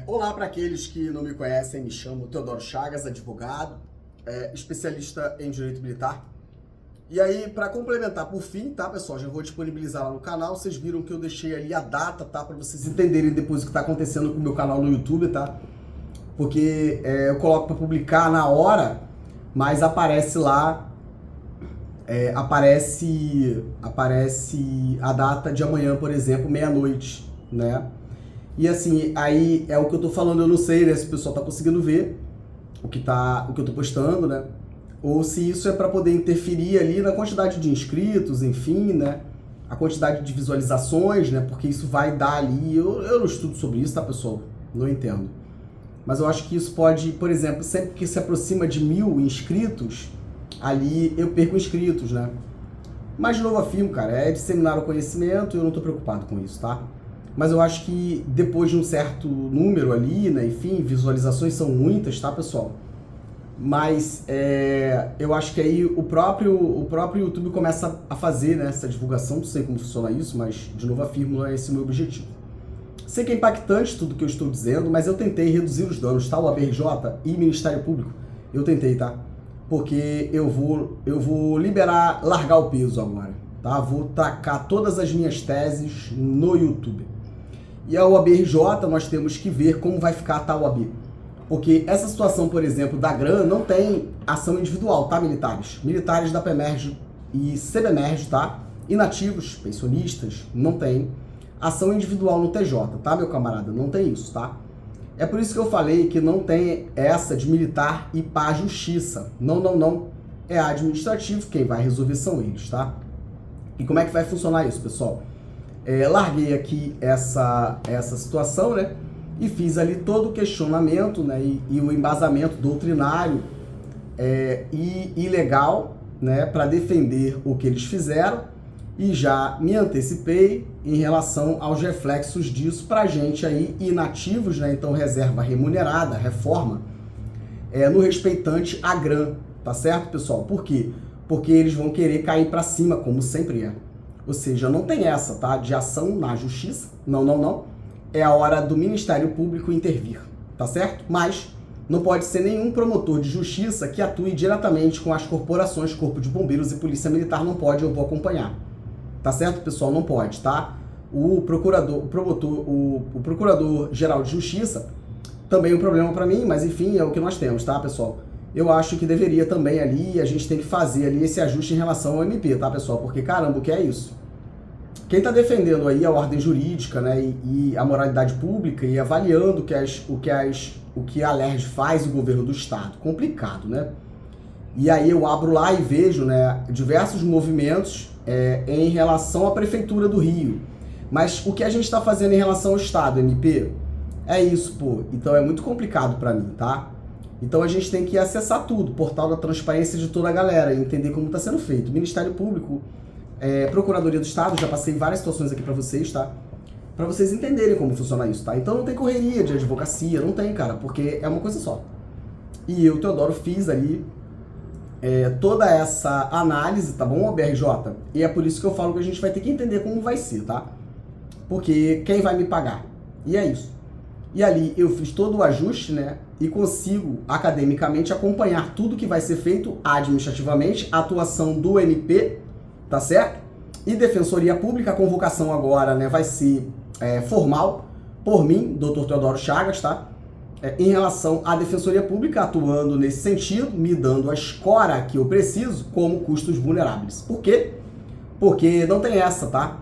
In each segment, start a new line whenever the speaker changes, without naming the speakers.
Olá para aqueles que não me conhecem, me chamo Teodoro Chagas, advogado, especialista em direito militar. E aí, para complementar por fim, tá, pessoal, já vou disponibilizar lá no canal. Vocês viram que eu deixei ali a data, tá, para vocês entenderem depois o que está acontecendo com o meu canal no YouTube, tá? Porque eu coloco para publicar na hora, mas aparece lá, aparece a data de amanhã, por exemplo, meia-noite, né? E assim, aí é o que eu tô falando, eu não sei, né, se o pessoal tá conseguindo ver o que eu tô postando, né? Ou se isso é para poder interferir ali na quantidade de inscritos, enfim, né? A quantidade de visualizações, né? Porque isso vai dar ali. Eu não estudo sobre isso, tá, pessoal? Não entendo. Mas eu acho que isso pode, por exemplo, sempre que se aproxima de 1.000 inscritos, ali eu perco inscritos, né? Mas de novo afirmo, cara, é disseminar o conhecimento e eu não tô preocupado com isso, tá? Mas eu acho que depois de um certo número ali, né, enfim, visualizações são muitas, tá, pessoal? Mas eu acho que aí o próprio YouTube começa a fazer, né, essa divulgação, não sei como funciona isso, mas de novo afirmo, não é esse o meu objetivo. Sei que é impactante tudo que eu estou dizendo, mas eu tentei reduzir os danos, tá? O ABRJ e Ministério Público, eu tentei, tá? Porque eu vou largar o peso agora, tá? Vou tacar todas as minhas teses no YouTube. E a OAB-RJ, nós temos que ver como vai ficar a tal OAB. Porque essa situação, por exemplo, da GRAN não tem ação individual, tá, militares? Militares da PEMERG e CBMERG, tá? Inativos, pensionistas, não tem ação individual no TJ, tá, meu camarada? Não tem isso, tá? É por isso que eu falei que não tem essa de militar e pá justiça. Não, não, não. É administrativo, quem vai resolver são eles, tá? E como é que vai funcionar isso, pessoal? Larguei aqui essa situação, né? E fiz ali todo o questionamento, né? E o embasamento doutrinário e legal, né? Para defender o que eles fizeram. E já me antecipei em relação aos reflexos disso para gente aí inativos, né? Então reserva remunerada, reforma, no respeitante à GRAN, tá certo, pessoal? Por quê? Porque eles vão querer cair para cima, como sempre é. Ou seja, não tem essa, tá? De ação na justiça. Não, não, não. É a hora do Ministério Público intervir, tá certo? Mas não pode ser nenhum promotor de justiça que atue diretamente com as corporações, Corpo de Bombeiros e Polícia Militar. Não pode, eu vou acompanhar. Tá certo, pessoal? Não pode, tá? O Procurador-Geral de Justiça também é um problema para mim, mas enfim, é o que nós temos, tá, pessoal? Eu acho que deveria também ali, a gente tem que fazer ali esse ajuste em relação ao MP, tá, pessoal? Porque, caramba, o que é isso? Quem está defendendo aí a ordem jurídica, né, e a moralidade pública e avaliando o que a LERJ faz, o governo do Estado. Complicado, né? E aí eu abro lá e vejo, né, diversos movimentos em relação à Prefeitura do Rio. Mas o que a gente está fazendo em relação ao Estado, MP? É isso, pô. Então é muito complicado para mim, tá? Então a gente tem que acessar tudo, portal da transparência de toda a galera, e entender como está sendo feito. Ministério Público, Procuradoria do Estado, já passei várias situações aqui para vocês, tá? Para vocês entenderem como funciona isso, tá? Então não tem correria de advocacia, não tem, cara, porque é uma coisa só. E eu, Teodoro, fiz ali toda essa análise, tá bom, BRJ? E é por isso que eu falo que a gente vai ter que entender como vai ser, tá? Porque quem vai me pagar? E é isso. E ali eu fiz todo o ajuste, né? E consigo academicamente acompanhar tudo que vai ser feito administrativamente, a atuação do MP, tá certo? E Defensoria Pública, a convocação agora, né, vai ser formal por mim, Dr. Teodoro Chagas, tá? Em relação à Defensoria Pública, atuando nesse sentido, me dando a escora que eu preciso como custos vulneráveis. Por quê? Porque não tem essa, tá?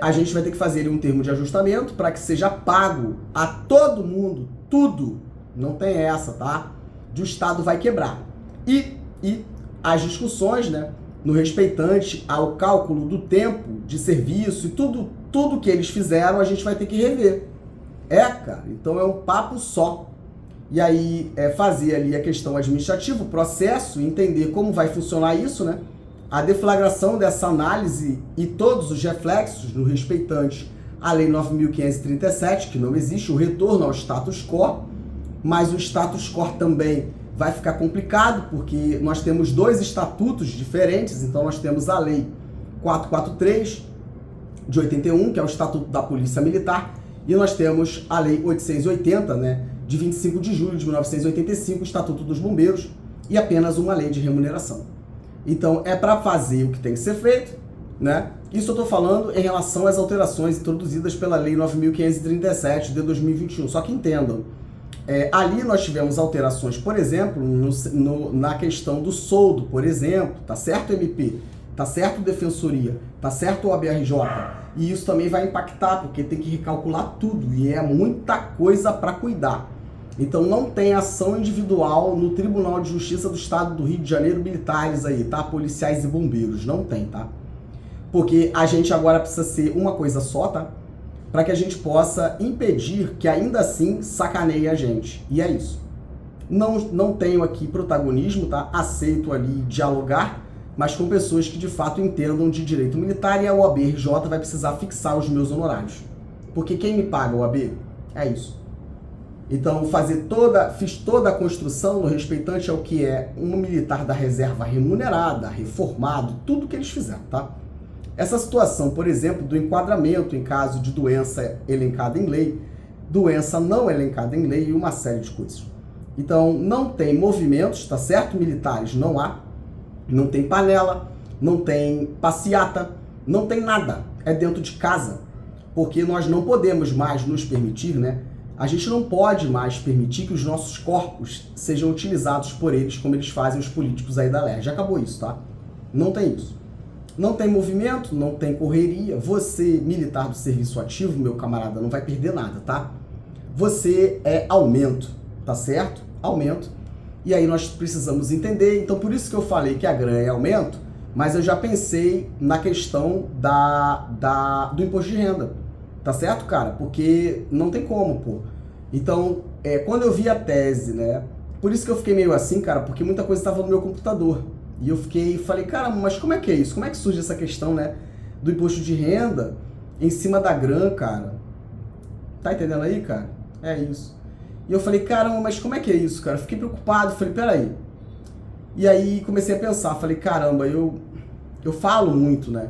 A gente vai ter que fazer um termo de ajustamento para que seja pago a todo mundo, tudo. Não tem essa, tá? De o Estado vai quebrar. E as discussões, né, no respeitante ao cálculo do tempo de serviço e tudo que eles fizeram, a gente vai ter que rever. Cara, então é um papo só. E aí, fazer ali a questão administrativa, o processo, entender como vai funcionar isso, né? A deflagração dessa análise e todos os reflexos no respeitante à Lei 9.537, que não existe, o retorno ao status quo, mas o status quo também vai ficar complicado, porque nós temos dois estatutos diferentes, então nós temos a Lei 443, de 81, que é o Estatuto da Polícia Militar, E nós temos a Lei 880, né, de 25 de julho de 1985, o Estatuto dos Bombeiros, e apenas uma lei de remuneração. Então, é para fazer o que tem que ser feito, né? Isso eu estou falando em relação às alterações introduzidas pela Lei 9.537 de 2021. Só que entendam, ali nós tivemos alterações, por exemplo, na questão do soldo, por exemplo, tá certo, MP? Tá certo, Defensoria? Tá certo, OAB-RJ? E isso também vai impactar, porque tem que recalcular tudo, e é muita coisa para cuidar. Então não tem ação individual no Tribunal de Justiça do Estado do Rio de Janeiro, militares aí, tá? Policiais e bombeiros, não tem, tá? Porque a gente agora precisa ser uma coisa só, tá? Para que a gente possa impedir que ainda assim sacaneie a gente. E é isso. Não tenho aqui protagonismo, tá? Aceito ali dialogar, mas com pessoas que de fato entendam de direito militar, e a OAB-RJ vai precisar fixar os meus honorários. Porque quem me paga, OAB? É isso. Então, fiz toda a construção no respeitante ao que é um militar da reserva remunerada, reformado, tudo que eles fizeram, tá? Essa situação, por exemplo, do enquadramento em caso de doença elencada em lei, doença não elencada em lei e uma série de coisas. Então, não tem movimentos, tá certo? Militares não há, não tem panela, não tem passeata, não tem nada. É dentro de casa, porque nós não podemos mais nos permitir, né? A gente não pode mais permitir que os nossos corpos sejam utilizados por eles como eles fazem os políticos aí da LERJ. Já acabou isso, tá? Não tem isso. Não tem movimento, não tem correria. Você, militar do serviço ativo, meu camarada, não vai perder nada, tá? Você é aumento, tá certo? Aumento. E aí nós precisamos entender. Então, por isso que eu falei que a GRAM é aumento, mas eu já pensei na questão do imposto de renda. Tá certo, cara? Porque não tem como, pô. Então, quando eu vi a tese, né? Por isso que eu fiquei meio assim, cara, porque muita coisa estava no meu computador. E eu falei, cara, mas como é que é isso? Como é que surge essa questão, né? Do imposto de renda em cima da GRAM, cara? Tá entendendo aí, cara? É isso. E eu falei, caramba, mas como é que é isso, cara? Fiquei preocupado, falei, peraí. E aí comecei a pensar, falei, caramba, eu falo muito, né?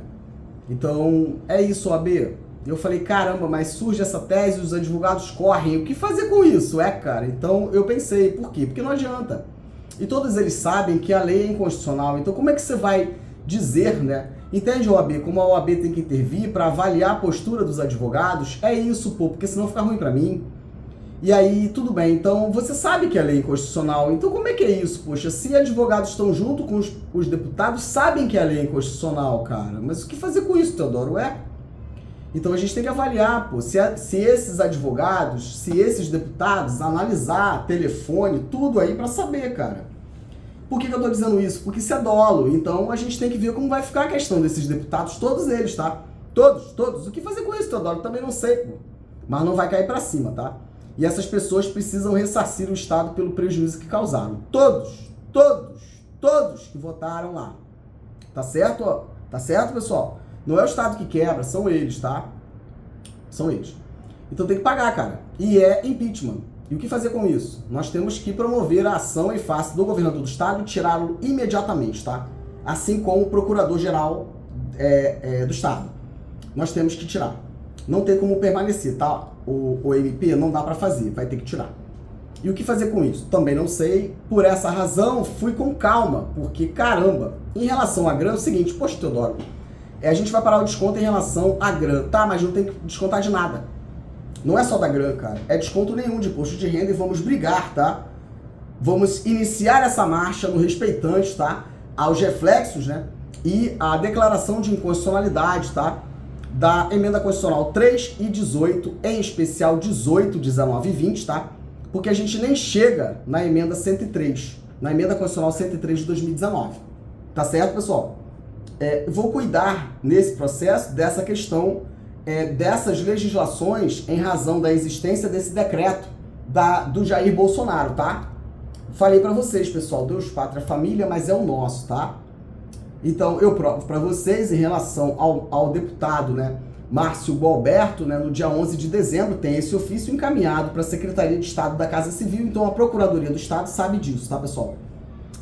Então, é isso, OAB. Eu falei, caramba, mas surge essa tese, os advogados correm, o que fazer com isso? Cara, então eu pensei, por quê? Porque não adianta. E todos eles sabem que a lei é inconstitucional, então como é que você vai dizer, né? Entende, OAB, como a OAB tem que intervir para avaliar a postura dos advogados? É isso, pô, porque senão fica ruim para mim. E aí, tudo bem, então você sabe que a lei é inconstitucional, então como é que é isso, poxa? Se advogados estão junto com os deputados, sabem que a lei é inconstitucional, cara, mas o que fazer com isso, Teodoro? Então a gente tem que avaliar, pô, se esses advogados, se esses deputados, analisar telefone, tudo aí para saber, cara. Por que eu tô dizendo isso? Porque isso é dolo. Então a gente tem que ver como vai ficar a questão desses deputados, todos eles, tá? Todos. O que fazer com isso, Teodoro? Também não sei, pô. Mas não vai cair para cima, tá? E essas pessoas precisam ressarcir o Estado pelo prejuízo que causaram. Todos que votaram lá. Tá certo? Ó? Tá certo, pessoal? Não é o Estado que quebra, são eles, tá? São eles. Então tem que pagar, cara. E é impeachment. E o que fazer com isso? Nós temos que promover a ação em face do governador do Estado e tirá-lo imediatamente, tá? Assim como o procurador-geral do Estado. Nós temos que tirar. Não tem como permanecer, tá? O MP não dá pra fazer, vai ter que tirar. E o que fazer com isso? Também não sei. Por essa razão, fui com calma, porque, caramba, em relação à GRAM, é o seguinte, poxa, Teodoro, a gente vai parar o desconto em relação à GRAM, tá? Mas não tem que descontar de nada. Não é só da GRAM, cara. É desconto nenhum de imposto de renda e vamos brigar, tá? Vamos iniciar essa marcha no respeitante, tá? Aos reflexos, né? E a declaração de inconstitucionalidade, tá? Da emenda constitucional 3 e 18, em especial 18, 19 e 20, tá? Porque a gente nem chega na emenda 103, na emenda constitucional 103 de 2019. Tá certo, pessoal? Vou cuidar nesse processo dessa questão, dessas legislações em razão da existência desse decreto do Jair Bolsonaro, tá? Falei pra vocês, pessoal, Deus, Pátria, Família, mas é o nosso, tá? Então, eu provo pra vocês em relação ao deputado, né, Márcio Gualberto, né, no dia 11 de dezembro, tem esse ofício encaminhado para a Secretaria de Estado da Casa Civil, então a Procuradoria do Estado sabe disso, tá, pessoal?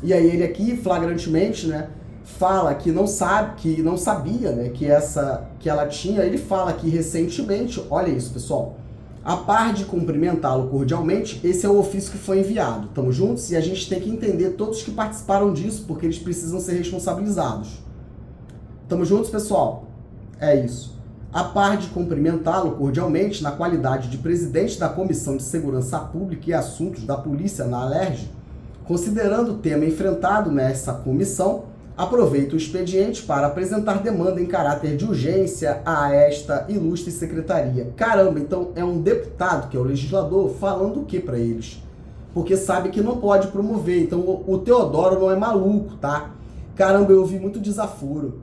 E aí ele aqui, flagrantemente, né, fala que não sabia, né, que ela tinha, ele fala aqui recentemente, olha isso, pessoal, A par de cumprimentá-lo cordialmente, esse é o ofício que foi enviado. Estamos juntos? E a gente tem que entender todos que participaram disso, porque eles precisam ser responsabilizados. Estamos juntos, pessoal? É isso. A par de cumprimentá-lo cordialmente, na qualidade de presidente da Comissão de Segurança Pública e Assuntos da Polícia na Alerj, considerando o tema enfrentado nessa comissão, aproveito o expediente para apresentar demanda em caráter de urgência a esta ilustre secretaria. Caramba, então é um deputado, que é o legislador, falando o que para eles? Porque sabe que não pode promover. Então o Teodoro não é maluco, tá? Caramba, eu ouvi muito desaforo.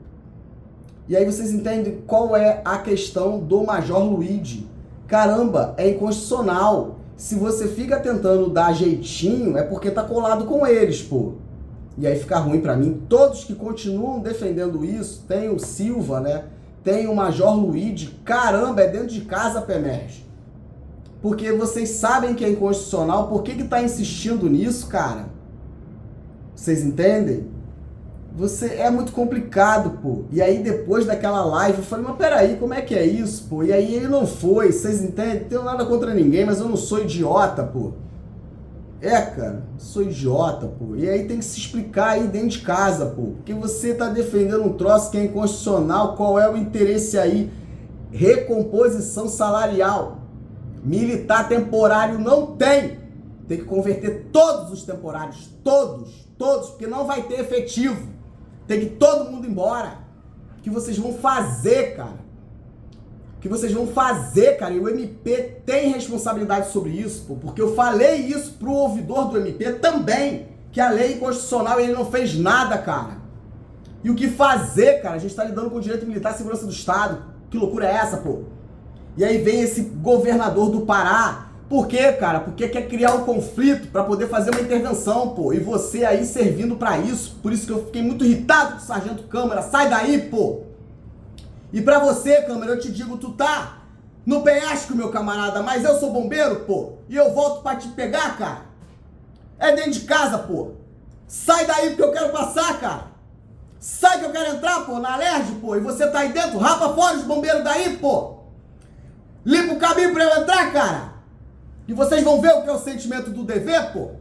E aí vocês entendem qual é a questão do Major Luigi. Caramba, é inconstitucional. Se você fica tentando dar jeitinho, é porque tá colado com eles, pô. E aí fica ruim pra mim. Todos que continuam defendendo isso, tem o Silva, né? Tem o Major Luigi. Caramba, é dentro de casa, PEMERG. Porque vocês sabem que é inconstitucional. Por que tá insistindo nisso, cara? Vocês entendem? Você é muito complicado, pô. E aí depois daquela live eu falei, mas peraí, como é que é isso, pô? E aí ele não foi, vocês entendem? Não tenho nada contra ninguém, mas eu não sou idiota, pô. É, cara, sou idiota, pô. E aí tem que se explicar aí dentro de casa, pô. Porque você tá defendendo um troço que é inconstitucional, qual é o interesse aí? Recomposição salarial. Militar temporário não tem. Tem que converter todos os temporários, todos, porque não vai ter efetivo. Tem que todo mundo embora. O que vocês vão fazer, cara? O que vocês vão fazer, cara? E o MP tem responsabilidade sobre isso, pô, porque eu falei isso pro ouvidor do MP também, que a lei é inconstitucional e ele não fez nada, cara. E o que fazer, cara? A gente tá lidando com o direito militar e segurança do Estado. Que loucura é essa, pô? E aí vem esse governador do Pará. Por quê, cara? Porque quer criar um conflito para poder fazer uma intervenção, pô. E você aí servindo para isso. Por isso que eu fiquei muito irritado com o Sargento Câmara. Sai daí, pô! E pra você, Câmara, eu te digo, tu tá no penhasco, meu camarada, mas eu sou bombeiro, pô. E eu volto pra te pegar, cara. É dentro de casa, pô. Sai daí porque eu quero passar, cara. Sai que eu quero entrar, pô, na Alerj, pô. E você tá aí dentro, rapa fora os bombeiros daí, pô. Limpa o caminho pra eu entrar, cara. E vocês vão ver o que é o sentimento do dever, pô.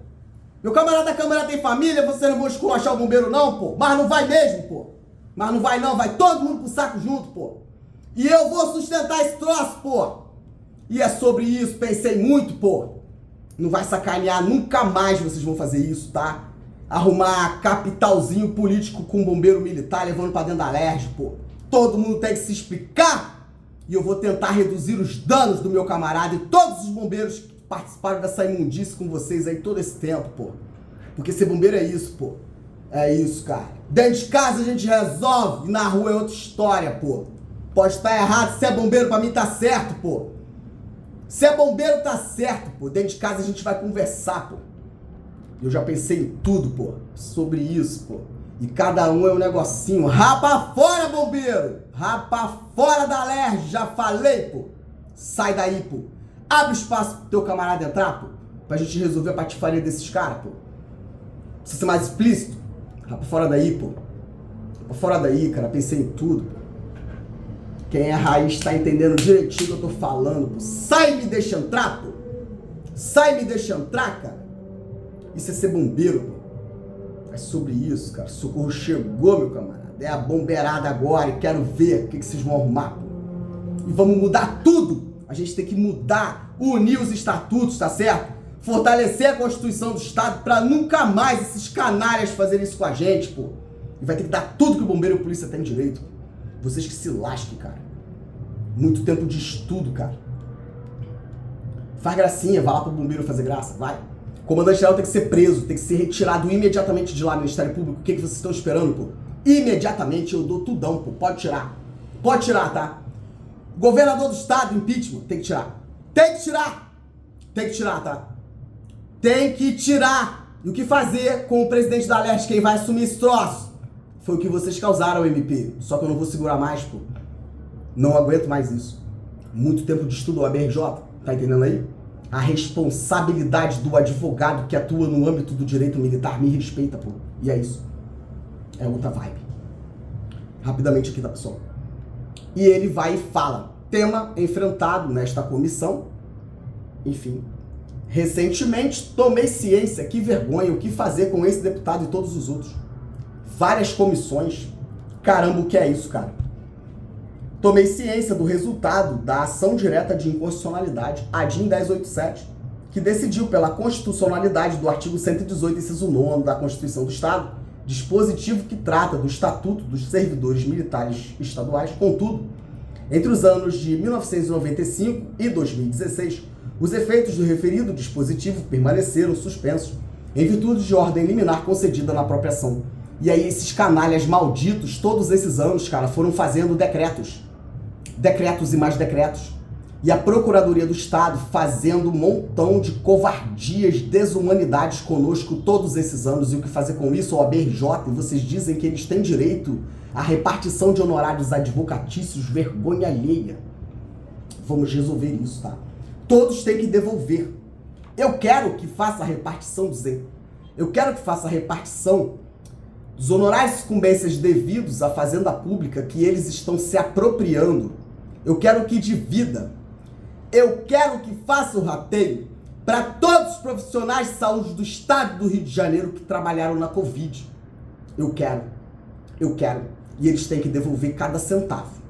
Meu camarada Câmara tem família, vocês não vão esculachar o bombeiro não, pô. Mas não vai mesmo, pô. Mas não vai não, vai todo mundo pro saco junto, pô. E eu vou sustentar esse troço, pô. E é sobre isso, pensei muito, pô. Não vai sacanear, nunca mais vocês vão fazer isso, tá? Arrumar capitalzinho político com bombeiro militar levando pra dentro da Alerj, pô. Todo mundo tem que se explicar. E eu vou tentar reduzir os danos do meu camarada e todos os bombeiros que participaram dessa imundície com vocês aí todo esse tempo, pô. Porque ser bombeiro é isso, pô. É isso, cara. Dentro de casa a gente resolve e na rua é outra história, pô. Pode estar errado, se é bombeiro pra mim tá certo, pô. Se é bombeiro tá certo, pô. Dentro de casa a gente vai conversar, pô. Eu já pensei em tudo, pô, sobre isso, pô. E cada um é um negocinho. Rapa fora, bombeiro! Rapa fora da Alerj, já falei, pô. Sai daí, pô. Abre espaço pro teu camarada entrar, pô. Pra gente resolver a patifaria desses caras, pô. Precisa ser mais explícito. Rapa fora daí, pô. Rapa fora daí, cara. Pensei em tudo, pô. Quem é raiz tá entendendo direitinho o que eu tô falando, pô. Sai e me deixa entrar, pô. Sai e me deixa entrar, cara. Isso é ser bombeiro, pô. É sobre isso, cara. Socorro chegou, meu camarada. É a bombeirada agora e quero ver o que vocês vão arrumar, pô. E vamos mudar tudo. A gente tem que mudar, unir os estatutos, tá certo? Fortalecer a Constituição do Estado pra nunca mais esses canalhas fazerem isso com a gente, pô. E vai ter que dar tudo que o bombeiro e a polícia têm direito. Vocês que se lasquem, cara. Muito tempo de estudo, cara. Faz gracinha, vai lá pro bombeiro fazer graça, vai. O comandante-geral tem que ser preso, tem que ser retirado imediatamente de lá, Ministério Público. O que vocês estão esperando, pô? Imediatamente eu dou tudão, pô. Pode tirar. Pode tirar, tá? Governador do Estado, impeachment, tem que tirar. Tem que tirar. Tem que tirar, tá? Tem que tirar. E o que fazer com o presidente da Alerj, quem vai assumir esse troço? Foi o que vocês causaram, MP. Só que eu não vou segurar mais, pô. Não aguento mais isso. Muito tempo de estudo, ABRJ. Tá entendendo aí? A responsabilidade do advogado que atua no âmbito do direito militar me respeita, pô. E é isso. É outra vibe. Rapidamente aqui, tá, pessoal? E ele vai e fala. Tema enfrentado nesta comissão Enfim. Recentemente, tomei ciência, que vergonha, o que fazer com esse deputado e todos os outros. Várias comissões. Caramba, o que é isso, cara? Tomei ciência do resultado da ação direta de inconstitucionalidade, a DIN 1087, que decidiu pela constitucionalidade do artigo 118, inciso 9 da Constituição do Estado, dispositivo que trata do Estatuto dos Servidores Militares Estaduais. Contudo, entre os anos de 1995 e 2016, os efeitos do referido dispositivo permaneceram suspensos em virtude de ordem liminar concedida na própria ação. E aí esses canalhas malditos, todos esses anos, cara, foram fazendo decretos. Decretos e mais decretos. E a Procuradoria do Estado fazendo um montão de covardias, desumanidades conosco todos esses anos. E o que fazer com isso? O ABRJ, e vocês dizem que eles têm direito à repartição de honorários advocatícios, vergonha alheia. Vamos resolver isso, tá? Todos têm que devolver. Eu quero que faça a repartição do Zé. Eu quero que faça a repartição dos honorários e sucumbências devidos à fazenda pública que eles estão se apropriando. Eu quero que divida. Eu quero que faça o rateio para todos os profissionais de saúde do estado do Rio de Janeiro que trabalharam na Covid. Eu quero. E eles têm que devolver cada centavo.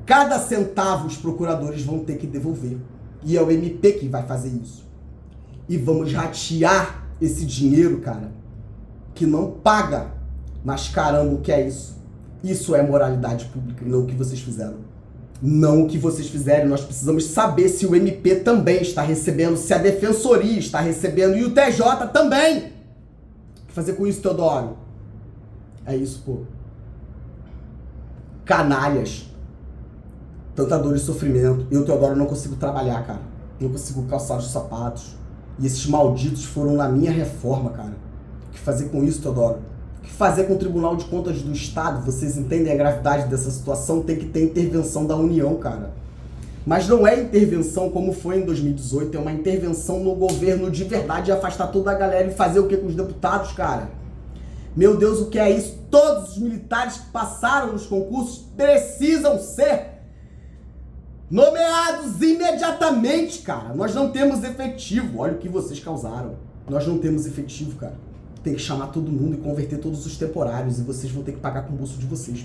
Cada centavo os procuradores vão ter que devolver. E é o MP que vai fazer isso. E vamos ratear esse dinheiro, cara, que não paga. Mas caramba, o que é isso? Isso é moralidade pública e não o que vocês fizeram. Não o que vocês fizeram. Nós precisamos saber se o MP também está recebendo, se a Defensoria está recebendo e o TJ também. O que fazer com isso, Teodoro? É isso, pô. Canalhas. Tanta dor e sofrimento. Eu, Teodoro, não consigo trabalhar, cara. Não consigo calçar os sapatos. E esses malditos foram na minha reforma, cara. O que fazer com isso, Teodoro? O que fazer com o Tribunal de Contas do Estado? Vocês entendem a gravidade dessa situação? Tem que ter intervenção da União, cara. Mas não é intervenção como foi em 2018. É uma intervenção no governo de verdade, afastar toda a galera e fazer o que com os deputados, cara? Meu Deus, o que é isso? Todos os militares que passaram nos concursos precisam ser nomeados imediatamente, cara. Nós não temos efetivo. Olha o que vocês causaram. Nós não temos efetivo, cara. Tem que chamar todo mundo e converter todos os temporários. E vocês vão ter que pagar com o bolso de vocês.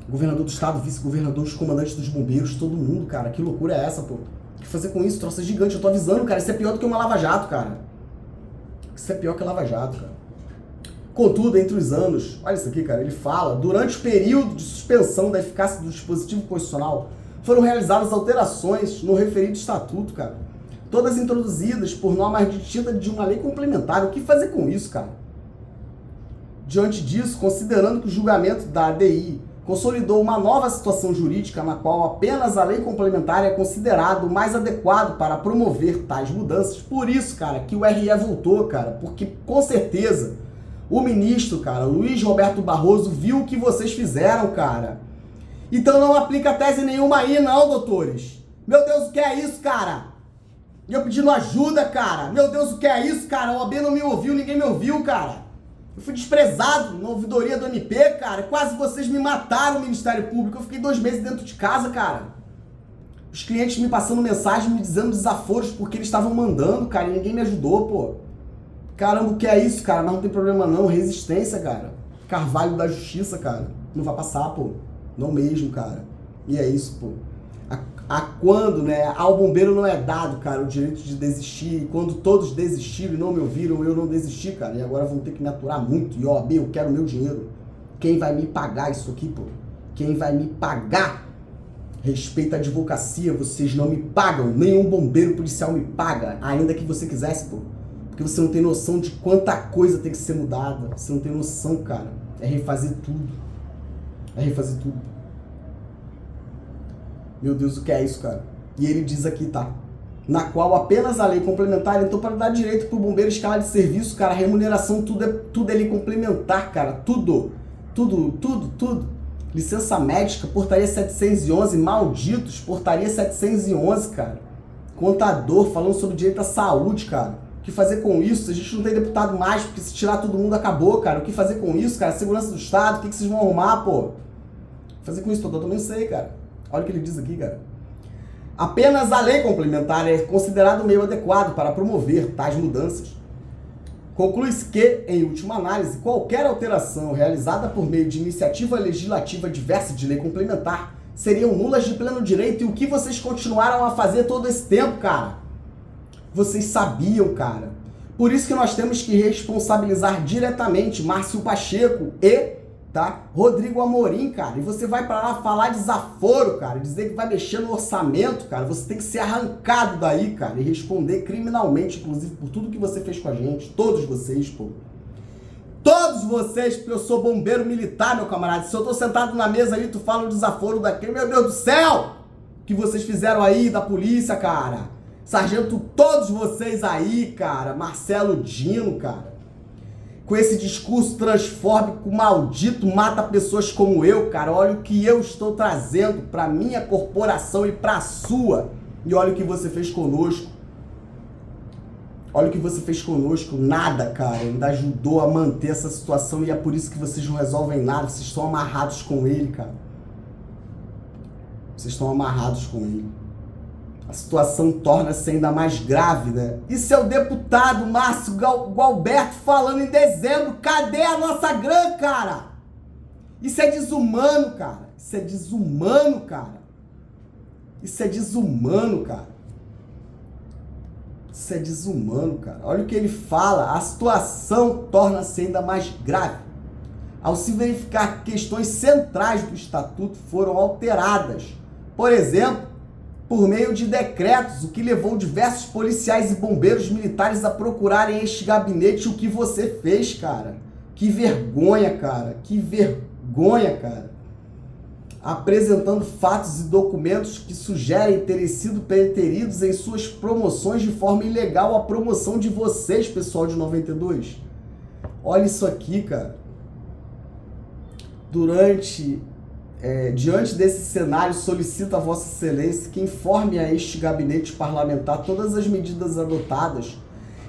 Governador do estado, vice-governador, os comandantes dos bombeiros, todo mundo, cara. Que loucura é essa, pô? O que fazer com isso? Troça gigante. Eu tô avisando, cara. Isso é pior do que uma lava-jato, cara. Isso é pior que a lava-jato, cara. Contudo, entre os anos, olha isso aqui, cara. Ele fala, durante o período de suspensão da eficácia do dispositivo constitucional, foram realizadas alterações no referido estatuto, cara. Todas introduzidas por normas distintas de uma lei complementar. O que fazer com isso, cara? Diante disso, considerando que o julgamento da ADI consolidou uma nova situação jurídica na qual apenas a lei complementar é considerado o mais adequado para promover tais mudanças. Por isso, cara, que o RE voltou, cara, porque com certeza o ministro, cara, Luiz Roberto Barroso, viu o que vocês fizeram, cara. Então não aplica tese nenhuma aí, não, doutores. Meu Deus, o que é isso, cara? Eu pedindo ajuda, cara. Meu Deus, o que é isso, cara? O OAB não me ouviu, ninguém me ouviu, cara. Eu fui desprezado na ouvidoria do MP, cara. Quase vocês me mataram, o Ministério Público. Eu fiquei 2 meses dentro de casa, cara. Os clientes me passando mensagem, me dizendo desaforos porque eles estavam mandando, cara, e ninguém me ajudou, pô. Caramba, o que é isso, cara? Mas não tem problema não. Resistência, cara. Carvalho da Justiça, cara. Não vai passar, pô. Não mesmo, cara. E é isso, pô. A quando, né? Ao bombeiro não é dado, cara, o direito de desistir. E quando todos desistiram e não me ouviram, eu não desisti, cara. E agora vão ter que me aturar muito. E OAB, eu quero meu dinheiro. Quem vai me pagar isso aqui, pô? Quem vai me pagar? Respeito à advocacia, vocês não me pagam. Nenhum bombeiro policial me paga, ainda que você quisesse, pô. Porque você não tem noção de quanta coisa tem que ser mudada. Você não tem noção, cara. É refazer tudo. É refazer tudo. Meu Deus, o que é isso, cara? E ele diz aqui, tá? Na qual apenas a lei complementar, então para dar direito pro bombeiro escala de serviço, cara, remuneração, tudo é lei complementar, cara. Tudo. Licença médica, portaria 711, malditos, portaria 711, cara. Contador, falando sobre direito à saúde, cara. O que fazer com isso? A gente não tem deputado mais, porque se tirar todo mundo acabou, cara. O que fazer com isso, cara? Segurança do Estado, o que vocês vão arrumar, pô? Fazer com isso, eu também sei, cara. Olha o que ele diz aqui, cara. Apenas a lei complementar é considerado o meio adequado para promover tais mudanças. Conclui-se que, em última análise, qualquer alteração realizada por meio de iniciativa legislativa diversa de lei complementar seriam nulas de pleno direito, e o que vocês continuaram a fazer todo esse tempo, cara? Vocês sabiam, cara. Por isso que nós temos que responsabilizar diretamente Márcio Pacheco e Rodrigo Amorim, cara. E você vai para lá falar de desaforo, cara, dizer que vai mexer no orçamento, cara. Você tem que ser arrancado daí, cara, e responder criminalmente, inclusive, por tudo que você fez com a gente. Todos vocês, pô. Todos vocês, porque eu sou bombeiro militar, meu camarada. Se eu tô sentado na mesa ali, tu fala o desaforo daquele, meu Deus do céu! Que vocês fizeram aí da polícia, cara. Sargento, todos vocês aí, cara. Marcelo Dino, cara. Com esse discurso transfóbico maldito, mata pessoas como eu, cara. Olha o que eu estou trazendo pra minha corporação e pra sua. E olha o que você fez conosco. Olha o que você fez conosco. Nada, cara. Ainda ajudou a manter essa situação e é por isso que vocês não resolvem nada. Vocês estão amarrados com ele, cara. Vocês estão amarrados com ele. A situação torna-se ainda mais grave, né? Isso é o deputado Márcio Gualberto falando em dezembro. Cadê a nossa grana, cara? Isso é desumano, cara. Isso é desumano, cara. Isso é desumano, cara. Isso é desumano, cara. Olha o que ele fala. A situação torna-se ainda mais grave. Ao se verificar que questões centrais do Estatuto foram alteradas. Por exemplo, por meio de decretos, o que levou diversos policiais e bombeiros militares a procurarem este gabinete. O que você fez, cara? Que vergonha, cara. Que vergonha, cara. Apresentando fatos e documentos que sugerem terem sido preteridos em suas promoções de forma ilegal a promoção de vocês, pessoal de 92. Olha isso aqui, cara. Diante desse cenário, solicito a Vossa Excelência que informe a este gabinete parlamentar todas as medidas adotadas.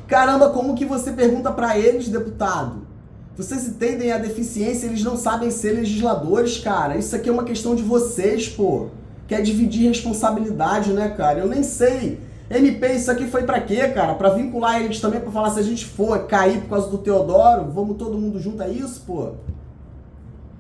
Caramba, como que você pergunta para eles, deputado? Vocês entendem a deficiência, eles não sabem ser legisladores, cara. Isso aqui é uma questão de vocês, pô. Quer dividir responsabilidade, né, cara? Eu nem sei. MP, isso aqui foi pra quê, cara? Pra vincular eles também, pra falar se a gente for cair por causa do Teodoro, vamos todo mundo junto a isso, pô?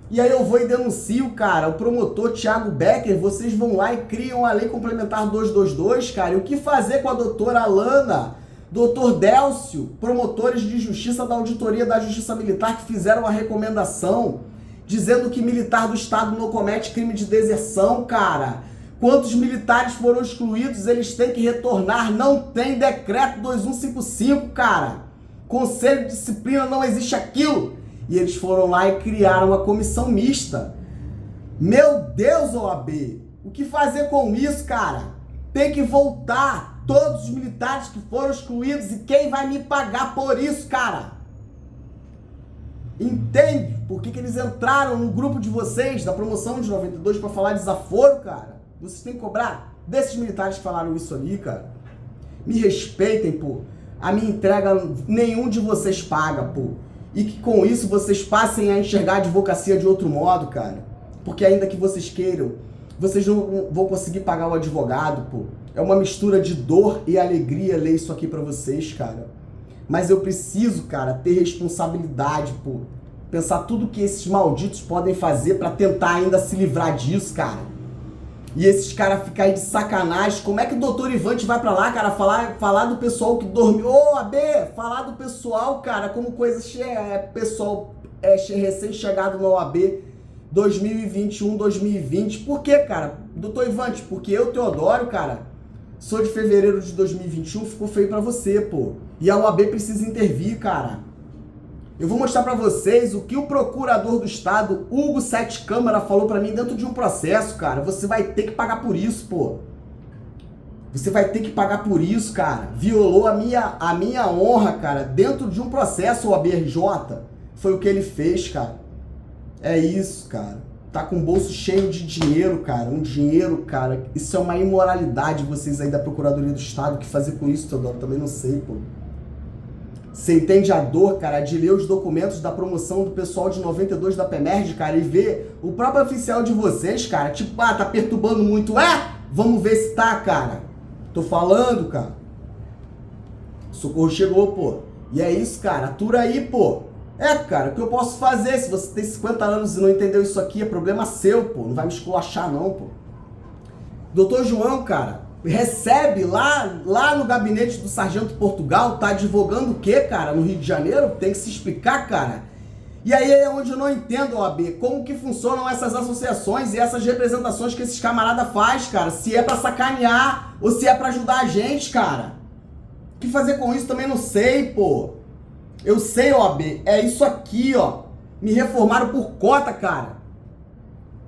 E aí eu vou e denuncio, cara, o promotor Thiago Becker, vocês vão lá e criam a Lei Complementar 222, cara. E o que fazer com a doutora Alana, doutor Délcio, promotores de justiça da Auditoria da Justiça Militar, que fizeram a recomendação dizendo que militar do Estado não comete crime de deserção, cara. Quantos militares foram excluídos, eles têm que retornar. Não tem decreto 2155, cara. Conselho de disciplina, não existe aquilo. E eles foram lá e criaram uma comissão mista. Meu Deus, OAB, o que fazer com isso, cara? Tem que voltar todos os militares que foram excluídos. E quem vai me pagar por isso, cara? Entende por que eles entraram no grupo de vocês, da promoção de 92, para falar de desaforo, cara? Vocês têm que cobrar desses militares que falaram isso ali, cara. Me respeitem, pô. A minha entrega, nenhum de vocês paga, pô. E que com isso vocês passem a enxergar a advocacia de outro modo, cara. Porque ainda que vocês queiram, vocês não vão conseguir pagar o advogado, pô. É uma mistura de dor e alegria ler isso aqui pra vocês, cara. Mas eu preciso, cara, ter responsabilidade, pô. Pensar tudo que esses malditos podem fazer pra tentar ainda se livrar disso, cara. E esses caras ficarem de sacanagem. Como é que o doutor Ivante vai pra lá, cara, falar do pessoal que dormiu? Ô, AB, falar do pessoal, cara, como coisa pessoal recém-chegado no OAB 2021, 2020. Por quê, cara? Doutor Ivante, porque eu, Teodoro, cara, sou de fevereiro de 2021, ficou feio pra você, pô. E a OAB precisa intervir, cara. Eu vou mostrar pra vocês o que o procurador do Estado, Hugo Sete Câmara, falou pra mim dentro de um processo, cara. Você vai ter que pagar por isso, pô. Você vai ter que pagar por isso, cara. Violou a minha honra, cara, dentro de um processo, o ABRJ. Foi o que ele fez, cara. É isso, cara. Tá com o bolso cheio de dinheiro, cara. Um dinheiro, cara. Isso é uma imoralidade, vocês aí da Procuradoria do Estado. O que fazer com isso, Teodoro? Também não sei, pô. Você entende a dor, cara, de ler os documentos da promoção do pessoal de 92 da PEMERG, cara, e ver o próprio oficial de vocês, cara, tipo, tá perturbando muito. Vamos ver se tá, cara. Tô falando, cara. O socorro chegou, pô. E é isso, cara. Atura aí, pô. É, cara, o que eu posso fazer? Se você tem 50 anos e não entendeu isso aqui, é problema seu, pô. Não vai me esculachar, não, pô. Doutor João, cara, recebe lá no gabinete do Sargento Portugal, tá advogando o quê, cara? No Rio de Janeiro? Tem que se explicar, cara. E aí é onde eu não entendo, OAB, como que funcionam essas associações e essas representações que esses camaradas faz, cara. Se é pra sacanear ou se é pra ajudar a gente, cara. O que fazer com isso também não sei, pô. Eu sei, OAB, é isso aqui, ó. Me reformaram por cota, cara.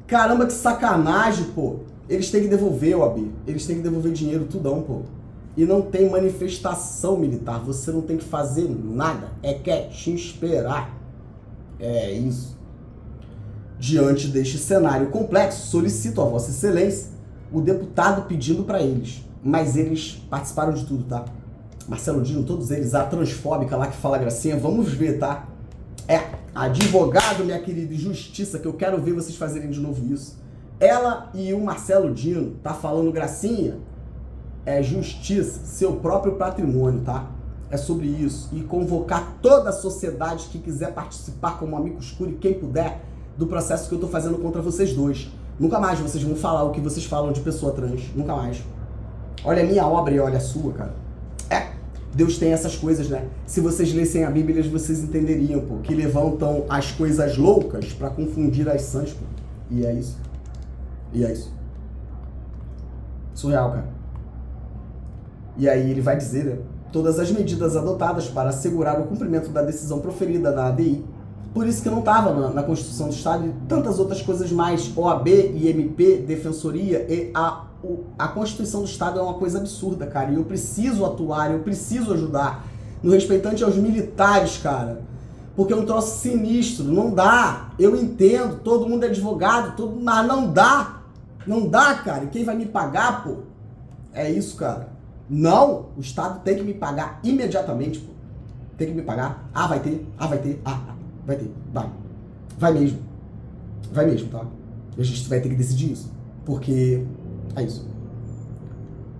Caramba, que sacanagem, pô. Eles têm que devolver, OAB. Eles têm que devolver dinheiro, tudão, pô. E não tem manifestação militar. Você não tem que fazer nada. É quietinho esperar. É isso. Diante deste cenário complexo, solicito a Vossa Excelência o deputado pedindo para eles. Mas eles participaram de tudo, tá? Marcelo Dino, todos eles, a transfóbica lá que fala gracinha, vamos ver, tá? É, advogado, minha querida, e justiça, que eu quero ver vocês fazerem de novo isso. Ela e o Marcelo Dino tá falando gracinha, é justiça, seu próprio patrimônio, tá? É sobre isso. E convocar toda a sociedade que quiser participar como amicus curiae, quem puder, do processo que eu tô fazendo contra vocês dois. Nunca mais vocês vão falar o que vocês falam de pessoa trans. Nunca mais. Olha a minha obra e olha a sua, cara. É, Deus tem essas coisas, né? Se vocês lessem a Bíblia, vocês entenderiam, pô, que levantam as coisas loucas pra confundir as sãs, pô. E é isso. E é isso. Surreal, cara. E aí ele vai dizer, né? Todas as medidas adotadas para assegurar o cumprimento da decisão proferida na ADI. Por isso que não estava na Constituição do Estado e tantas outras coisas mais. OAB, IMP, Defensoria e a Constituição do Estado é uma coisa absurda, cara. E eu preciso atuar, eu preciso ajudar. No respeitante aos militares, cara. Porque é um troço sinistro. Não dá. Eu entendo. Todo mundo é advogado. Mas não dá. Não dá, cara. E quem vai me pagar, pô? É isso, cara. Não. O Estado tem que me pagar imediatamente, pô. Tem que me pagar. Ah, vai ter. Ah, vai ter. Ah, vai ter. Vai. Vai mesmo. Vai mesmo, tá? E a gente vai ter que decidir isso. Porque é isso.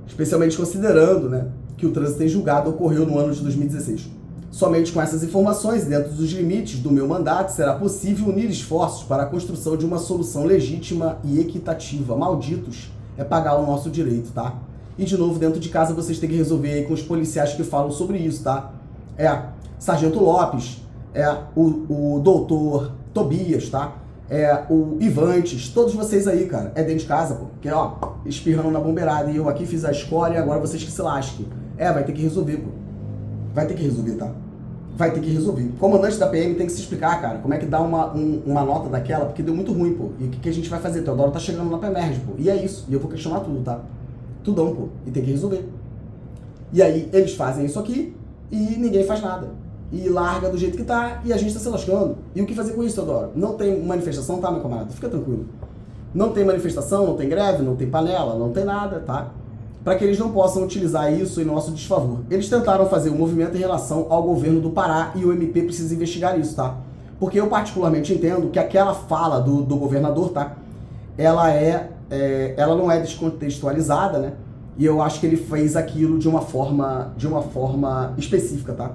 Especialmente considerando, né, que o trânsito em julgado ocorreu no ano de 2016. Somente com essas informações, dentro dos limites do meu mandato, será possível unir esforços para a construção de uma solução legítima e equitativa. Malditos é pagar o nosso direito, tá? E, de novo, dentro de casa, vocês têm que resolver aí com os policiais que falam sobre isso, tá? É Sargento Lopes, é o doutor Tobias, tá? É o Ivantes, todos vocês aí, cara. É dentro de casa, pô. Que, ó, espirrando na bombeirada e eu aqui fiz a escolha e agora vocês que se lasquem. É, vai ter que resolver, pô. Vai ter que resolver, tá? Vai ter que resolver. O comandante da PM tem que se explicar, cara, como é que dá uma nota daquela, porque deu muito ruim, pô. E o que a gente vai fazer? Teodoro tá chegando na PEMERG, pô. E é isso. E eu vou questionar tudo, tá? Tudão, pô. E tem que resolver. E aí, eles fazem isso aqui e ninguém faz nada. E larga do jeito que tá e a gente tá se lascando. E o que fazer com isso, Teodoro? Não tem manifestação, tá, meu camarada? Fica tranquilo. Não tem manifestação, não tem greve, não tem panela, não tem nada, tá? Para que eles não possam utilizar isso em nosso desfavor. Eles tentaram fazer um movimento em relação ao governo do Pará e o MP precisa investigar isso, tá? Porque eu particularmente entendo que aquela fala do governador, tá? Ela não é descontextualizada, né? E eu acho que ele fez aquilo de uma forma específica, tá?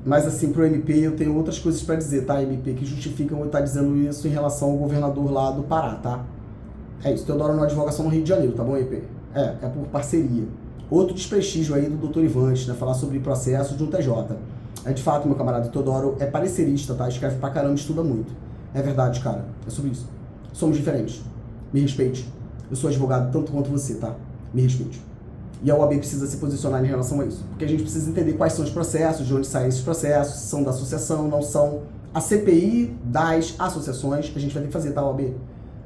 Mas assim, pro MP eu tenho outras coisas para dizer, tá, MP, que justificam eu estar dizendo isso em relação ao governador lá do Pará, tá? É isso, Teodoro não advoga só no Rio de Janeiro, tá bom, MP? É por parceria. Outro desprestígio aí do doutor Ivantes, né, falar sobre processo de um TJ. É de fato, meu camarada, Teodoro é parecerista, tá? Escreve pra caramba, estuda muito. É verdade, cara, é sobre isso. Somos diferentes. Me respeite. Eu sou advogado tanto quanto você, tá? Me respeite. E a OAB precisa se posicionar em relação a isso. Porque a gente precisa entender quais são os processos, de onde saem esses processos, se são da associação, não são. A CPI das associações, a gente vai ter que fazer, tá, OAB?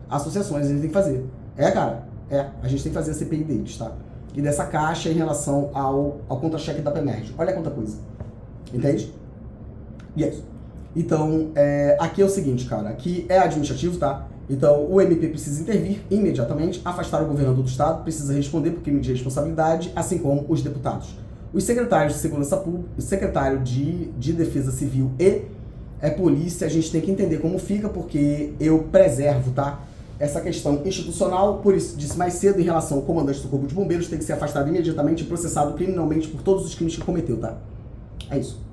Associações a gente tem que fazer. Cara, a gente tem que fazer a CPI deles, tá? E dessa caixa em relação ao contra-cheque da PEMERG. Olha quanta coisa. Entende? E é isso. Então, aqui é o seguinte, cara. Aqui é administrativo, tá? Então, o MP precisa intervir imediatamente, afastar o governador do Estado, precisa responder por crime de responsabilidade, assim como os deputados. Os secretários de Segurança Pública, o secretário de Defesa Civil e polícia, a gente tem que entender como fica, porque eu preservo, tá? essa questão institucional, por isso disse mais cedo, em relação ao comandante do Corpo de Bombeiros, tem que ser afastado imediatamente e processado criminalmente por todos os crimes que cometeu, tá? É isso.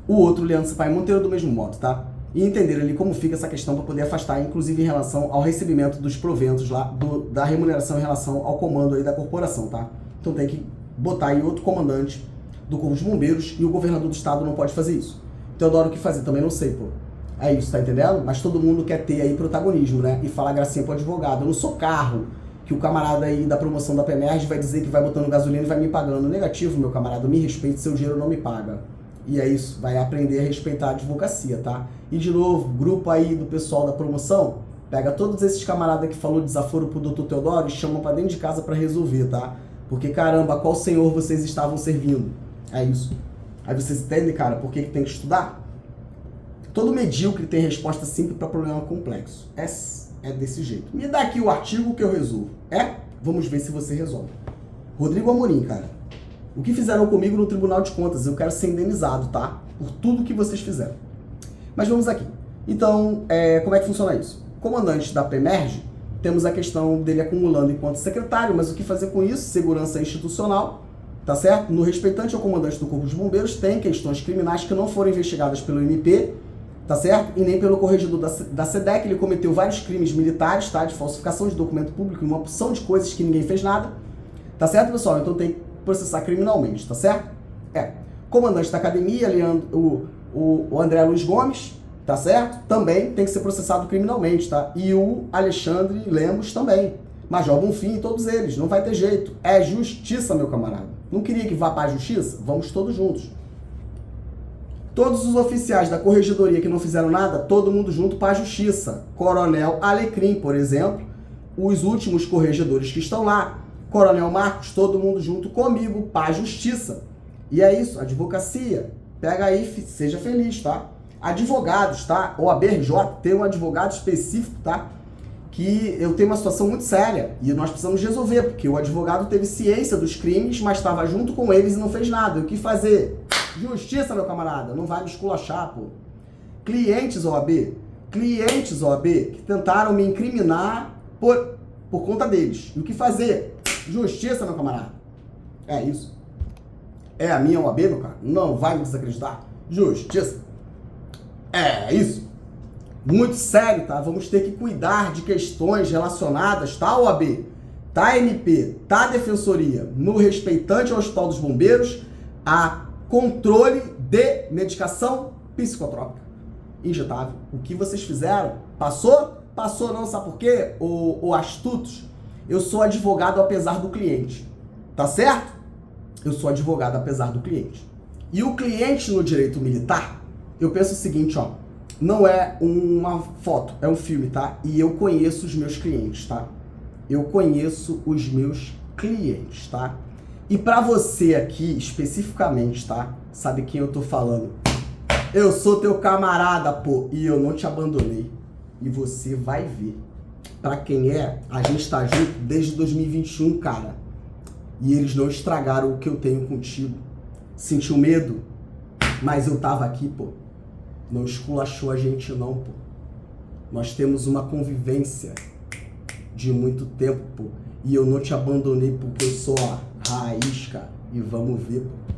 O outro, Leandro Sampaio Monteiro, do mesmo modo, tá? E entender ali como fica essa questão para poder afastar, inclusive em relação ao recebimento dos proventos lá, da remuneração em relação ao comando aí da corporação, tá? Então tem que botar aí outro comandante do Corpo de Bombeiros e o governador do estado não pode fazer isso. Teodoro, o que fazer? Também não sei, pô. É isso, tá entendendo? Mas todo mundo quer ter aí protagonismo, né? E falar gracinha pro advogado. Eu não sou carro que o camarada aí da promoção da PEMERG vai dizer que vai botando gasolina e vai me pagando. Negativo, meu camarada, me respeite, seu dinheiro não me paga. E é isso, vai aprender a respeitar a advocacia, tá? E de novo, grupo aí do pessoal da promoção, pega todos esses camaradas que falou desaforo pro doutor Teodoro e chama pra dentro de casa pra resolver, tá? Porque, caramba, qual senhor vocês estavam servindo? É isso. Aí vocês entendem, cara, por que tem que estudar? Todo medíocre tem resposta simples para problema complexo. É desse jeito. Me dá aqui o artigo que eu resolvo. Vamos ver se você resolve. Rodrigo Amorim, cara. O que fizeram comigo no Tribunal de Contas? Eu quero ser indenizado, tá? Por tudo que vocês fizeram. Mas vamos aqui. Então, como é que funciona isso? Comandante da PEMERG, temos a questão dele acumulando enquanto secretário, mas o que fazer com isso? Segurança institucional, tá certo? No respeitante ao comandante do Corpo de Bombeiros, tem questões criminais que não foram investigadas pelo MP, tá certo? E nem pelo corregedor da SEDEC. Ele cometeu vários crimes militares, tá? De falsificação de documento público e uma opção de coisas que ninguém fez nada. Tá certo, pessoal? Então tem que processar criminalmente, tá certo? Comandante da academia, o André Luiz Gomes, tá certo? Também tem que ser processado criminalmente, tá? E o Alexandre Lemos também. Major Bonfim, todos eles. Não vai ter jeito. É justiça, meu camarada. Não queria que vá para a justiça? Vamos todos juntos. Todos os oficiais da corregedoria que não fizeram nada, todo mundo junto para a justiça. Coronel Alecrim, por exemplo, os últimos corregedores que estão lá. Coronel Marcos, todo mundo junto comigo para a justiça. E é isso, advocacia. Pega aí, seja feliz, tá? Advogados, tá? OAB-RJ tem um advogado específico, tá? Que eu tenho uma situação muito séria e nós precisamos resolver, porque o advogado teve ciência dos crimes, mas estava junto com eles e não fez nada. O que fazer? Justiça, meu camarada, não vai me esculachar, pô. Clientes OAB que tentaram me incriminar por conta deles. E o que fazer? Justiça, meu camarada. É isso. É a minha OAB, meu cara? Não vai me desacreditar. Justiça. É isso. Muito sério, tá? Vamos ter que cuidar de questões relacionadas, tá, OAB? Tá, MP? Tá, Defensoria? No respeitante ao Hospital dos Bombeiros, a controle de medicação psicotrópica injetável. O que vocês fizeram? Passou? Passou não, sabe por quê? O astutos, eu sou advogado apesar do cliente, tá certo? Eu sou advogado apesar do cliente. E o cliente no direito militar, eu penso o seguinte, ó, não é uma foto, é um filme, tá? E eu conheço os meus clientes, tá? Eu conheço os meus clientes, tá? E pra você aqui, especificamente, tá? Sabe quem eu tô falando? Eu sou teu camarada, pô, e eu não te abandonei. E você vai ver. Pra quem é, a gente tá junto desde 2021, cara. E eles não estragaram o que eu tenho contigo. Sentiu medo? Mas eu tava aqui, pô. Não esculachou a gente não, pô. Nós temos uma convivência de muito tempo, pô. E eu não te abandonei porque eu sou a raiz, cara. E vamos ver, pô.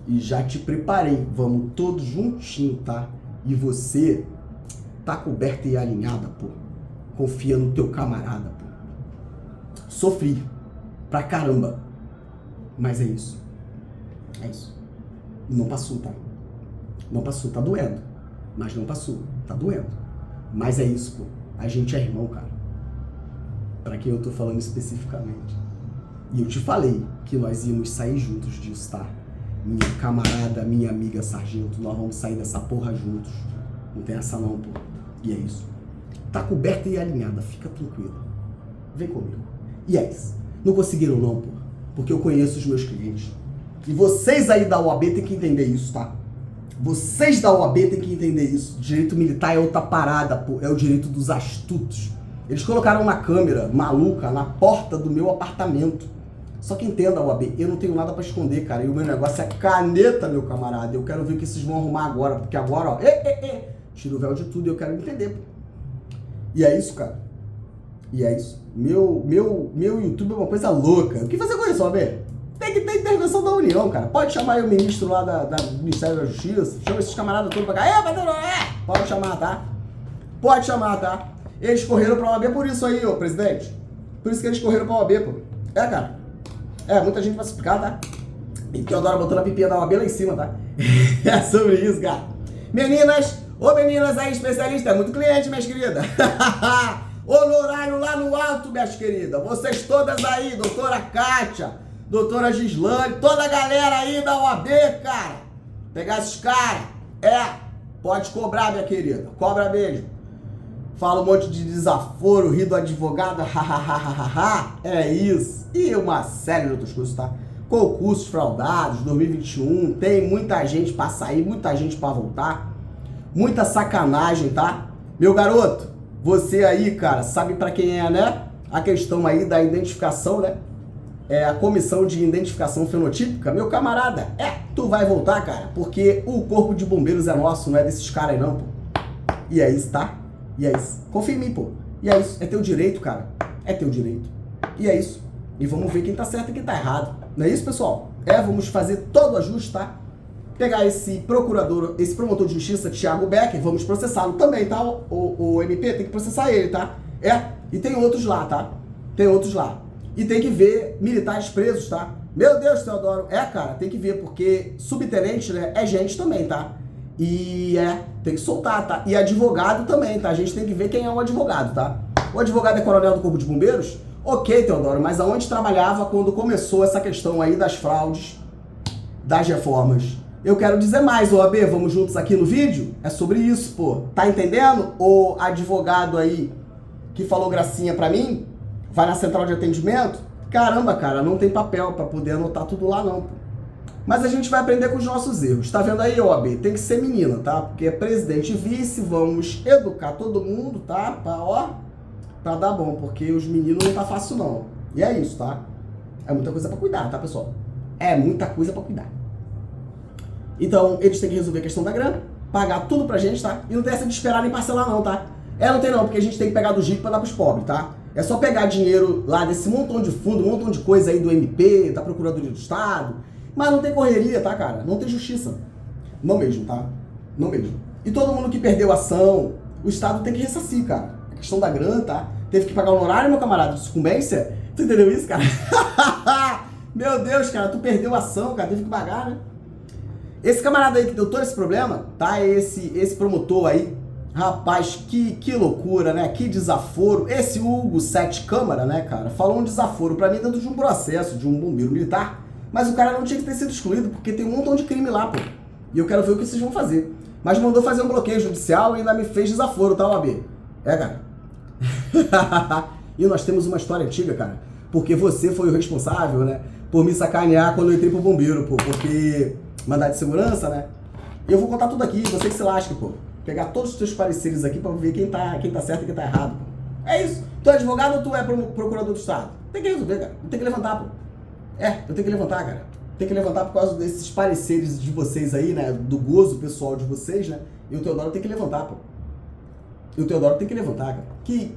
E já te preparei. Vamos todos juntinho, tá? E você tá coberta e alinhada, pô. Confia no teu camarada, pô. Sofri pra caramba. Mas é isso. É isso. Não passou, tá? Não passou, tá doendo. Mas não passou, tá doendo. Mas é isso, pô. A gente é irmão, cara. Pra quem eu tô falando especificamente. E eu te falei que nós íamos sair juntos disso, tá? Minha camarada, minha amiga sargento, nós vamos sair dessa porra juntos. Não tem essa não, pô. E é isso. Tá coberta e alinhada, fica tranquilo. Vem comigo. E é isso. Não conseguiram não, pô. Porque eu conheço os meus clientes. E vocês aí da OAB tem que entender isso, tá? Vocês da OAB tem que entender isso. Direito militar é outra parada, pô. É o direito dos astutos. Eles colocaram uma câmera maluca na porta do meu apartamento. Só que entenda, OAB, eu não tenho nada pra esconder, cara. E o meu negócio é caneta, meu camarada. Eu quero ver o que vocês vão arrumar agora. Porque agora, ó, tira o véu de tudo e eu quero entender, pô. E é isso, cara. E é isso. Meu YouTube é uma coisa louca. O que fazer com isso, OAB? Tem que ter intervenção da União, cara. Pode chamar aí o ministro lá do Ministério da Justiça. Chama esses camaradas todos pra cá. Pode chamar, tá? Pode chamar, tá? Eles correram pra OAB por isso aí, ô presidente. Por isso que eles correram pra OAB, pô. É, cara. É, muita gente vai se explicar, tá? E Teodoro botando a pipinha da OAB lá em cima, tá? É sobre isso, cara. Meninas aí, especialista, é muito cliente, minhas queridas. Honorário lá no alto, minhas queridas. Vocês todas aí, doutora Kátia, doutora Gislane, toda a galera aí da OAB, cara. Pegar esses caras. Pode cobrar, minha querida. Cobra mesmo. Fala um monte de desaforo, ri do advogado, é isso. E uma série de outras coisas, tá? Concursos fraudados, 2021, tem muita gente pra sair, muita gente pra voltar. Muita sacanagem, tá? Meu garoto, você aí, cara, sabe pra quem é, né? A questão aí da identificação, né? É a comissão de identificação fenotípica. Meu camarada, tu vai voltar, cara, porque o corpo de bombeiros é nosso, não é desses caras aí não, pô. E é isso, tá? E é isso. Confia em mim, pô. E é isso. É teu direito, cara. É teu direito. E é isso. E vamos ver quem tá certo e quem tá errado. Não é isso, pessoal? Vamos fazer todo o ajuste, tá? Pegar esse procurador, esse promotor de justiça, Thiago Becker, vamos processá-lo também, tá? O MP tem que processar ele, tá? E tem outros lá, tá? Tem outros lá. E tem que ver militares presos, tá? Meu Deus, Teodoro. Cara, tem que ver, porque subtenente, né, é gente também, tá? E tem que soltar, tá? E advogado também, tá? A gente tem que ver quem é o advogado, tá? O advogado é coronel do Corpo de Bombeiros? Ok, Teodoro, mas aonde trabalhava quando começou essa questão aí das fraudes, das reformas? Eu quero dizer mais, OAB, vamos juntos aqui no vídeo? É sobre isso, pô. Tá entendendo? O advogado aí que falou gracinha pra mim, vai na central de atendimento? Caramba, cara, não tem papel pra poder anotar tudo lá não, pô. Mas a gente vai aprender com os nossos erros. Tá vendo aí, OAB? Tem que ser menina, tá? Porque é presidente e vice, vamos educar todo mundo, tá? Pra dar bom, porque os meninos não tá fácil não. E é isso, tá? É muita coisa pra cuidar, tá, pessoal? É muita coisa pra cuidar. Então, eles têm que resolver a questão da grana, pagar tudo pra gente, tá? E não tem essa de esperar nem parcelar não, tá? Não tem não, porque a gente tem que pegar do JIC pra dar pros pobres, tá? É só pegar dinheiro lá desse montão de fundo, um montão de coisa aí do MP, da Procuradoria do Estado. Mas não tem correria, tá, cara? Não tem justiça. Não mesmo, tá? Não mesmo. E todo mundo que perdeu a ação, o Estado tem que ressarcir, cara. A questão da grana, tá? Teve que pagar o honorário, meu camarada, de sucumbência. Tu entendeu isso, cara? Meu Deus, cara, tu perdeu a ação, cara, teve que pagar, né? Esse camarada aí que deu todo esse problema, tá? Esse promotor aí, rapaz, que loucura, né? Que desaforo. Esse Hugo Sete Câmara, né, cara, falou um desaforo pra mim dentro de um processo de um bombeiro militar. Mas o cara não tinha que ter sido excluído, porque tem um montão de crime lá, pô. E eu quero ver o que vocês vão fazer. Mas mandou fazer um bloqueio judicial e ainda me fez desaforo, tá, OAB? Cara. E nós temos uma história antiga, cara. Porque você foi o responsável, né? Por me sacanear quando eu entrei pro bombeiro, pô. Porque mandar de segurança, né? E eu vou contar tudo aqui, você que se lasque, pô. Pegar todos os teus pareceres aqui pra ver quem tá certo e quem tá errado, pô. É isso. Tu é advogado ou tu é procurador do Estado? Tem que resolver, cara. Tem que levantar, pô. Eu tenho que levantar, cara. Tem que levantar por causa desses pareceres de vocês aí, né? Do gozo pessoal de vocês, né? E o Teodoro tem que levantar, pô. E o Teodoro tem que levantar, cara. Que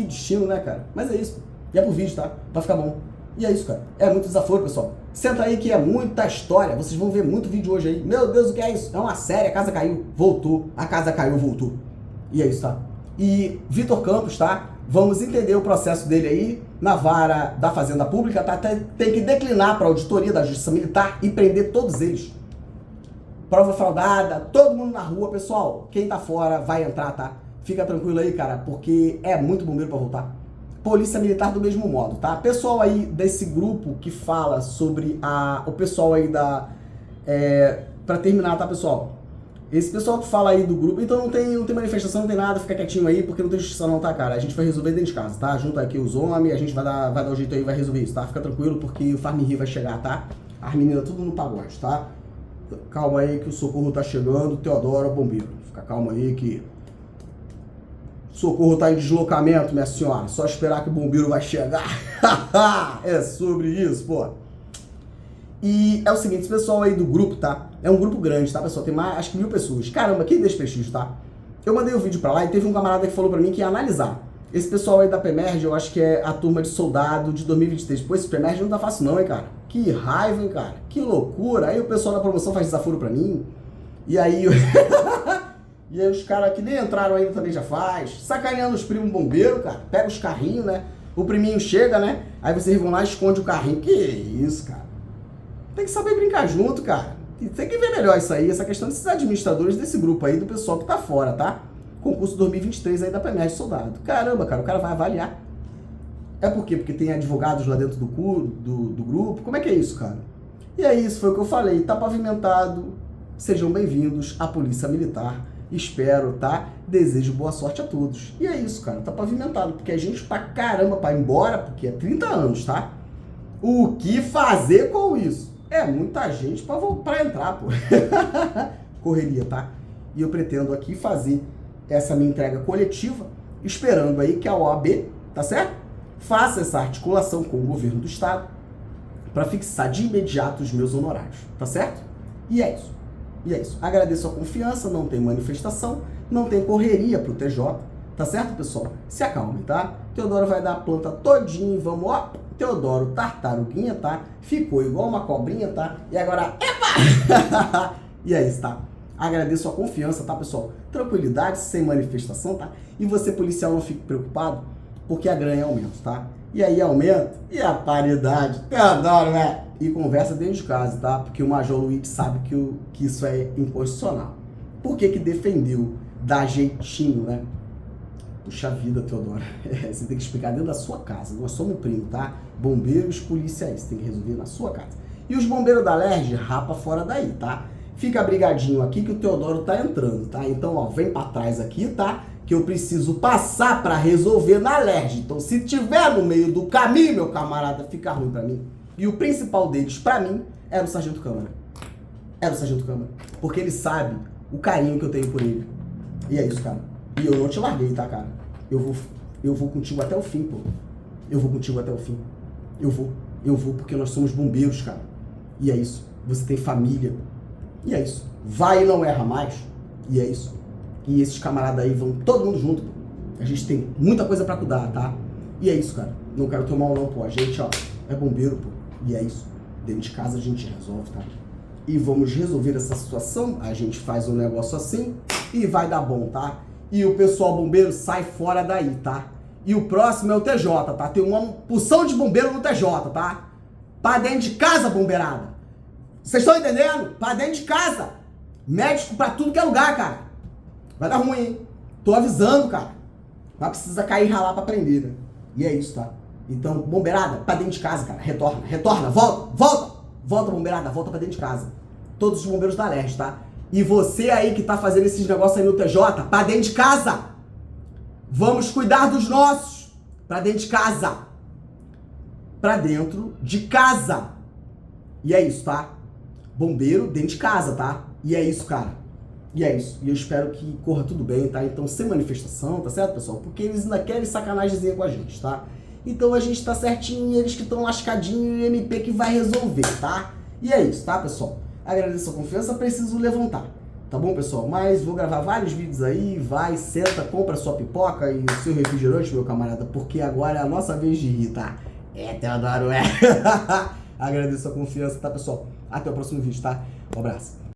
destino, né, cara? Mas é isso, pô. E é pro vídeo, tá? Vai ficar bom. E é isso, cara. É muito desaforo, pessoal. Senta aí que é muita história. Vocês vão ver muito vídeo hoje aí. Meu Deus, o que é isso? É uma série. A casa caiu, voltou. A casa caiu, voltou. E é isso, tá? E Vitor Campos, tá? Vamos entender o processo dele aí na vara da Fazenda Pública, tá? Tem que declinar para a auditoria da Justiça Militar e prender todos eles. Prova fraudada, todo mundo na rua, pessoal. Quem tá fora vai entrar, tá? Fica tranquilo aí, cara, porque é muito bombeiro para voltar. Polícia Militar do mesmo modo, tá? Pessoal aí desse grupo que fala sobre o pessoal aí da... pra terminar, tá, pessoal? Esse pessoal que fala aí do grupo, então não tem manifestação, não tem nada, fica quietinho aí, porque não tem justiça não, tá, cara? A gente vai resolver dentro de casa, tá? Junta aqui os homens, a gente vai dar um jeito aí, vai resolver isso, tá? Fica tranquilo, porque o Farm Rio vai chegar, tá? As meninas tudo no pagode, tá? Calma aí que o socorro tá chegando, Teodoro, bombeiro. Fica calma aí que... Socorro tá em deslocamento, minha senhora. Só esperar que o bombeiro vai chegar. É sobre isso, pô. E é o seguinte, esse pessoal aí do grupo, tá? É um grupo grande, tá, pessoal? Tem mais, acho que 1000 pessoas. Caramba, que desprestígio, tá? Eu mandei o vídeo pra lá e teve um camarada que falou pra mim que ia analisar. Esse pessoal aí da PEMERG, eu acho que é a turma de soldado de 2023. Pô, esse PEMERG não tá fácil não, hein, cara? Que raiva, hein, cara? Que loucura. Aí o pessoal da promoção faz desaforo pra mim. E aí... E aí os caras que nem entraram ainda também já faz. Sacaneando os primos bombeiros, cara. Pega os carrinhos, né? O priminho chega, né? Aí vocês vão lá e esconde o carrinho. Que isso, cara? Tem que saber brincar junto, cara. E tem que ver melhor isso aí, essa questão desses administradores desse grupo aí, do pessoal que tá fora, tá? Concurso 2023 aí da PEMERG Soldado. Caramba, cara, o cara vai avaliar. É por quê? Porque tem advogados lá dentro do grupo. Como é que é isso, cara? E é isso, foi o que eu falei. Tá pavimentado. Sejam bem-vindos à Polícia Militar. Espero, tá? Desejo boa sorte a todos. E é isso, cara. Tá pavimentado. Porque a gente pra caramba pra ir embora, porque é 30 anos, tá? O que fazer com isso? É muita gente pra entrar, pô. Correria, tá? E eu pretendo aqui fazer essa minha entrega coletiva, esperando aí que a OAB, tá certo? Faça essa articulação com o governo do estado para fixar de imediato os meus honorários, tá certo? E é isso. E é isso. Agradeço a confiança, não tem manifestação, não tem correria pro TJ, tá certo, pessoal? Se acalme, tá? Teodoro vai dar a planta todinho, vamos, ó. Teodoro tartaruguinha, tá? Ficou igual uma cobrinha, tá? E agora, epa! E é isso, tá? Agradeço a confiança, tá, pessoal? Tranquilidade, sem manifestação, tá? E você, policial, não fique preocupado, porque a grana aumenta, tá? E aí aumenta, e a paridade, Teodoro, né? E conversa dentro de casa, tá? Porque o Major Luiz sabe que isso é inconstitucional. Por que defendeu dar jeitinho, né? Puxa vida, Teodoro. Você tem que explicar dentro da sua casa. Nós somos primo, tá? Bombeiros, policiais. Você tem que resolver na sua casa. E os bombeiros da LERJ, rapa fora daí, tá? Fica brigadinho aqui que o Teodoro tá entrando, tá? Então, ó, vem pra trás aqui, tá? Que eu preciso passar pra resolver na LERJ. Então, se tiver no meio do caminho, meu camarada, fica ruim pra mim. E o principal deles, pra mim, era o Sargento Câmara. Era o Sargento Câmara. Porque ele sabe o carinho que eu tenho por ele. E é isso, cara. E eu não te larguei, tá, cara? Eu vou contigo até o fim, pô. Eu vou contigo até o fim. Eu vou porque nós somos bombeiros, cara. E é isso. Você tem família. E é isso. Vai e não erra mais. E é isso. E esses camaradas aí vão todo mundo junto, pô. A gente tem muita coisa pra cuidar, tá? E é isso, cara. Não quero tomar mal não, pô. A gente, ó, é bombeiro, pô. E é isso. Dentro de casa a gente resolve, tá? E vamos resolver essa situação. A gente faz um negócio assim e vai dar bom, tá? E o pessoal bombeiro sai fora daí, tá? E o próximo é o TJ, tá? Tem uma porção de bombeiro no TJ, tá? Pra dentro de casa, bombeirada. Vocês estão entendendo? Pra dentro de casa. Médico pra tudo que é lugar, cara. Vai dar ruim, hein? Tô avisando, cara. Mas precisa cair e ralar pra aprender, né? E é isso, tá? Então, bombeirada, pra dentro de casa, cara. Retorna, volta, bombeirada, volta pra dentro de casa. Todos os bombeiros da LERJ, tá? E você aí que tá fazendo esses negócios aí no TJ, pra dentro de casa. Vamos cuidar dos nossos. Pra dentro de casa. Pra dentro de casa. E é isso, tá? Bombeiro dentro de casa, tá? E é isso, cara. E é isso. E eu espero que corra tudo bem, tá? Então, sem manifestação, tá certo, pessoal? Porque eles ainda querem sacanagemzinha com a gente, tá? Então a gente tá certinho, eles que estão lascadinho e MP que vai resolver, tá? E é isso, tá, pessoal? Agradeço a confiança, preciso levantar. Tá bom, pessoal? Mas vou gravar vários vídeos aí, vai, senta, compra sua pipoca e o seu refrigerante, meu camarada, porque agora é a nossa vez de rir, tá? É, Teodoro, é. Agradeço a confiança, tá, pessoal? Até o próximo vídeo, tá? Um abraço.